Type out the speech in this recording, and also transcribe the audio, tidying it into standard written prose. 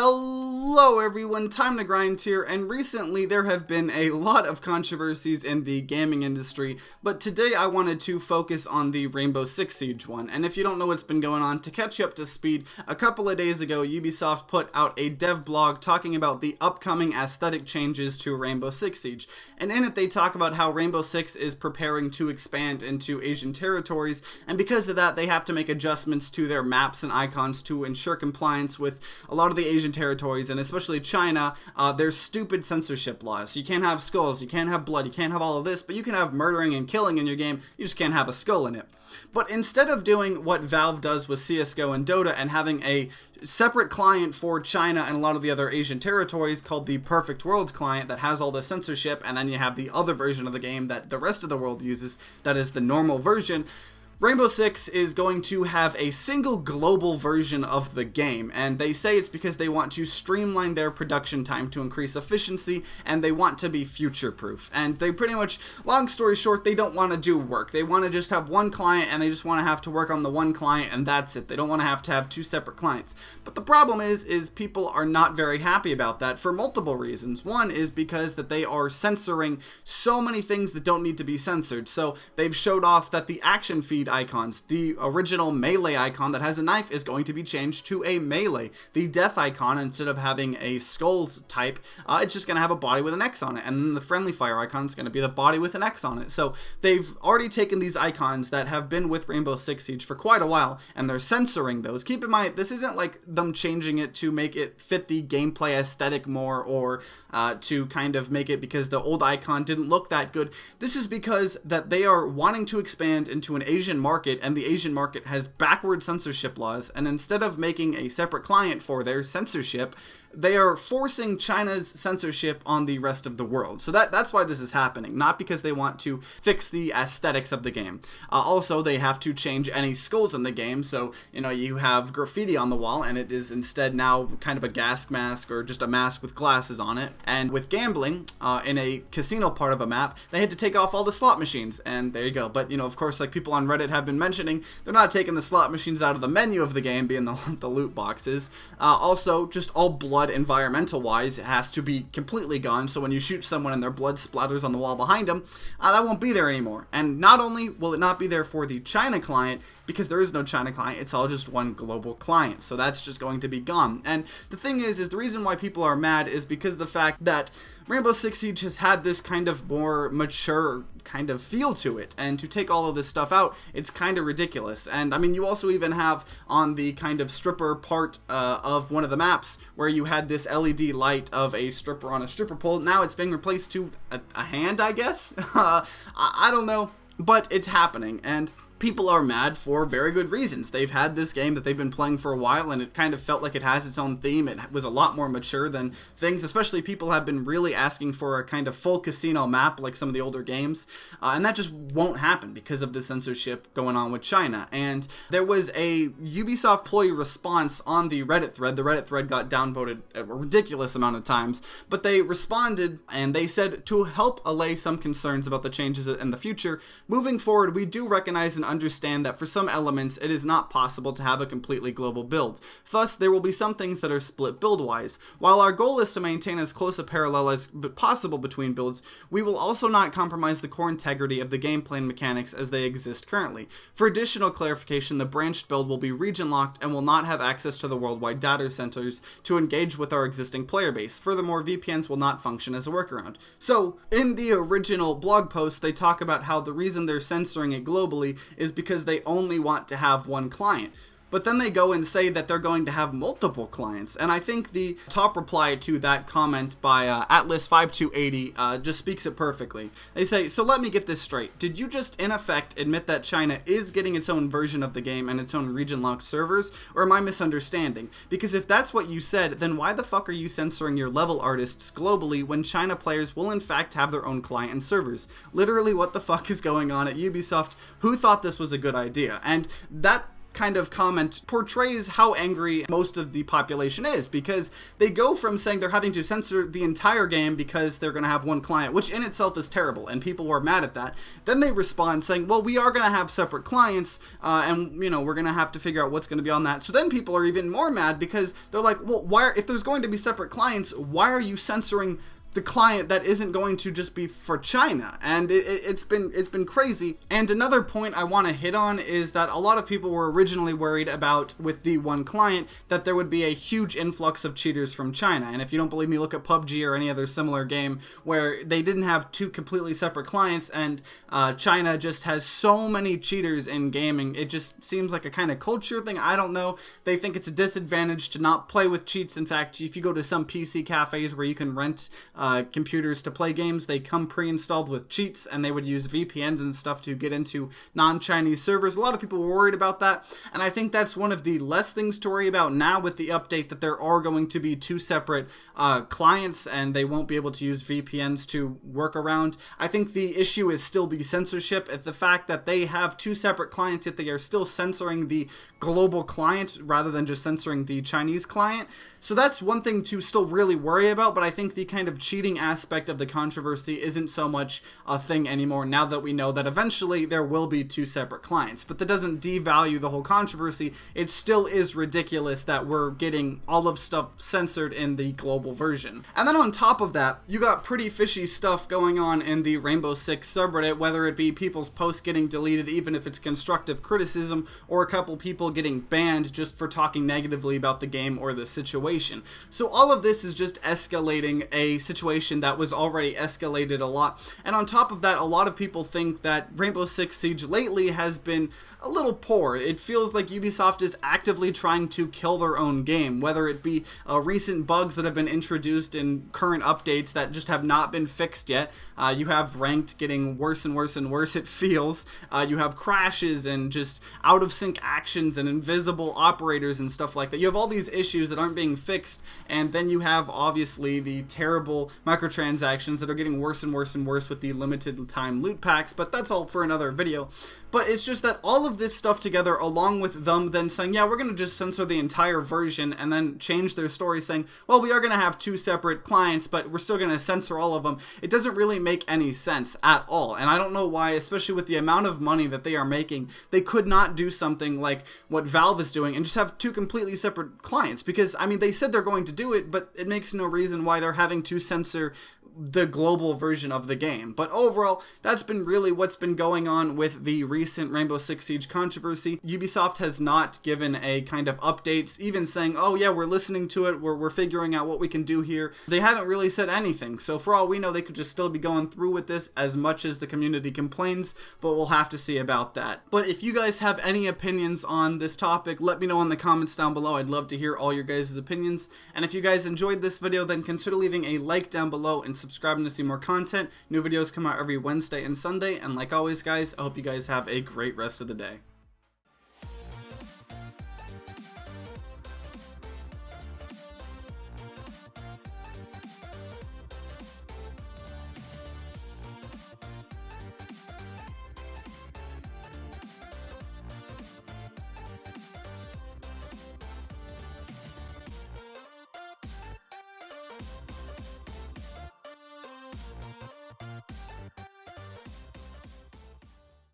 Hello everyone, TimeToGrind here, and recently there have been a lot of controversies in the gaming industry, but today I wanted to focus on the Rainbow Six Siege one. And if you don't know what's been going on, to catch you up to speed, a couple of days ago Ubisoft put out a dev blog talking about the upcoming aesthetic changes to Rainbow Six Siege. And in it they talk about how Rainbow Six is preparing to expand into Asian territories, and because of that they have to make adjustments to their maps and icons to ensure compliance with a lot of the Asian territories, and especially China, there's stupid censorship laws. You can't have skulls, you can't have blood, you can't have all of this, but you can have murdering and killing in your game, you just can't have a skull in it. But instead of doing what Valve does with CSGO and Dota and having a separate client for China and a lot of the other Asian territories called the Perfect World client that has all the censorship, and then you have the other version of the game that the rest of the world uses that is the normal version, Rainbow Six is going to have a single global version of the game, and they say it's because they want to streamline their production time to increase efficiency, and they want to be future-proof. And they pretty much, long story short, they don't want to do work. They want to just have one client, and they just want to have to work on the one client, and that's it. They don't want to have two separate clients. But the problem is people are not very happy about that for multiple reasons. One is because that they are censoring so many things that don't need to be censored. So they've showed off that the action feed icons, the original melee icon that has a knife is going to be changed to a melee. The death icon, instead of having a skull type, it's just going to have a body with an X on it, and then the friendly fire icon is going to be the body with an X on it. So they've already taken these icons that have been with Rainbow Six Siege for quite a while, and they're censoring those. Keep in mind, this isn't like them changing it to make it fit the gameplay aesthetic more, or to kind of make it because the old icon didn't look that good. This is because that they are wanting to expand into an Asian market, and the Asian market has backward censorship laws, and instead of making a separate client for their censorship, they are forcing China's censorship on the rest of the world. So that's why this is happening, not because they want to fix the aesthetics of the game. Also, they have to change any skulls in the game, so you have graffiti on the wall, and it is instead now kind of a gas mask or just a mask with glasses on it. And with gambling, in a casino part of a map, they had to take off all the slot machines, and there you go. But of course, like people on Reddit have been mentioning, they're not taking the slot machines out of the menu of the game, being the loot boxes. Also, just all blood environmental wise has to be completely gone, so when you shoot someone and their blood splatters on the wall behind them, that won't be there anymore. And not only will it not be there for the China client, because there is no China client, it's all just one global client, so that's just going to be gone. And the thing is the reason why people are mad is because of the fact that Rainbow Six Siege has had this kind of more mature kind of feel to it, and to take all of this stuff out, it's kind of ridiculous. And I mean, you also even have on the kind of stripper part of one of the maps where you had this LED light of a stripper on a stripper pole. Now it's being replaced to a hand, I guess. I don't know, but it's happening, and people are mad for very good reasons. They've had this game that they've been playing for a while, and it kind of felt like it has its own theme. It was a lot more mature than things, especially people have been really asking for a kind of full casino map like some of the older games, and that just won't happen because of the censorship going on with China. And there was a Ubisoft employee response on the Reddit thread. The Reddit thread got downvoted a ridiculous amount of times, but they responded and they said, to help allay some concerns about the changes in the future, moving forward, we do recognize and understand that for some elements it is not possible to have a completely global build. Thus, there will be some things that are split build-wise. While our goal is to maintain as close a parallel as possible between builds, we will also not compromise the core integrity of the gameplay and mechanics as they exist currently. For additional clarification, the branched build will be region-locked and will not have access to the worldwide data centers to engage with our existing player base. Furthermore, VPNs will not function as a workaround. So, in the original blog post, they talk about how the reason they're censoring it globally is because they only want to have one client. But then they go and say that they're going to have multiple clients. And I think the top reply to that comment by Atlas5280 just speaks it perfectly. They say, so let me get this straight. Did you just in effect admit that China is getting its own version of the game and its own region-locked servers? Or am I misunderstanding? Because if that's what you said, then why the fuck are you censoring your level artists globally when China players will in fact have their own client and servers? Literally, what the fuck is going on at Ubisoft? Who thought this was a good idea? And that kind of comment portrays how angry most of the population is, because they go from saying they're having to censor the entire game because they're going to have one client, which in itself is terrible, and people were mad at that. Then they respond saying, well, we are going to have separate clients, and, you know, we're going to have to figure out what's going to be on that. So then people are even more mad because they're like, well, if there's going to be separate clients, why are you censoring the client that isn't going to just be for China? And it's been crazy. And another point I want to hit on is that a lot of people were originally worried about, with the one client, that there would be a huge influx of cheaters from China. And if you don't believe me, look at PUBG or any other similar game where they didn't have two completely separate clients, and China just has so many cheaters in gaming. It just seems like a kind of culture thing. I don't know. They think it's a disadvantage to not play with cheats. In fact, if you go to some PC cafes where you can rent computers to play games, they come pre-installed with cheats, and they would use VPNs and stuff to get into non-Chinese servers. A lot of people were worried about that, and I think that's one of the less things to worry about now with the update, that there are going to be two separate clients, and they won't be able to use VPNs to work around. I think the issue is still the censorship, at the fact that they have two separate clients, yet they are still censoring the global client rather than just censoring the Chinese client. So that's one thing to still really worry about, but I think the kind of cheating aspect of the controversy isn't so much a thing anymore now that we know that eventually there will be two separate clients. But that doesn't devalue the whole controversy. It still is ridiculous that we're getting all of stuff censored in the global version. And then on top of that, you got pretty fishy stuff going on in the Rainbow Six subreddit, whether it be people's posts getting deleted even if it's constructive criticism, or a couple people getting banned just for talking negatively about the game or the situation. So all of this is just escalating a situation that was already escalated a lot. And on top of that, a lot of people think that Rainbow Six Siege lately has been a little poor. It feels like Ubisoft is actively trying to kill their own game, whether it be recent bugs that have been introduced in current updates that just have not been fixed yet. You have ranked getting worse and worse and worse, it feels. You have crashes and just out of sync actions and invisible operators and stuff like that. You have all these issues that aren't being fixed, and then you have obviously the terrible microtransactions that are getting worse and worse and worse with the limited time loot packs, but that's all for another video. But it's just that all of this stuff together, along with them then saying, yeah, we're going to just censor the entire version, and then change their story saying, well, we are going to have two separate clients, but we're still going to censor all of them. It doesn't really make any sense at all. And I don't know why, especially with the amount of money that they are making, they could not do something like what Valve is doing and just have two completely separate clients. Because, I mean, they said they're going to do it, but it makes no reason why they're having to censor the global version of the game. But overall, that's been really what's been going on with the recent Rainbow Six Siege controversy. Ubisoft has not given a kind of updates, even saying, oh yeah, we're listening to it, we're figuring out what we can do here. They haven't really said anything, so for all we know, they could just still be going through with this as much as the community complains, but we'll have to see about that. But if you guys have any opinions on this topic, let me know in the comments down below. I'd love to hear all your guys' opinions. And if you guys enjoyed this video, then consider leaving a like down below and subscribing to see more content. New videos come out every Wednesday and Sunday, and like always guys, I hope you guys have a great rest of the day.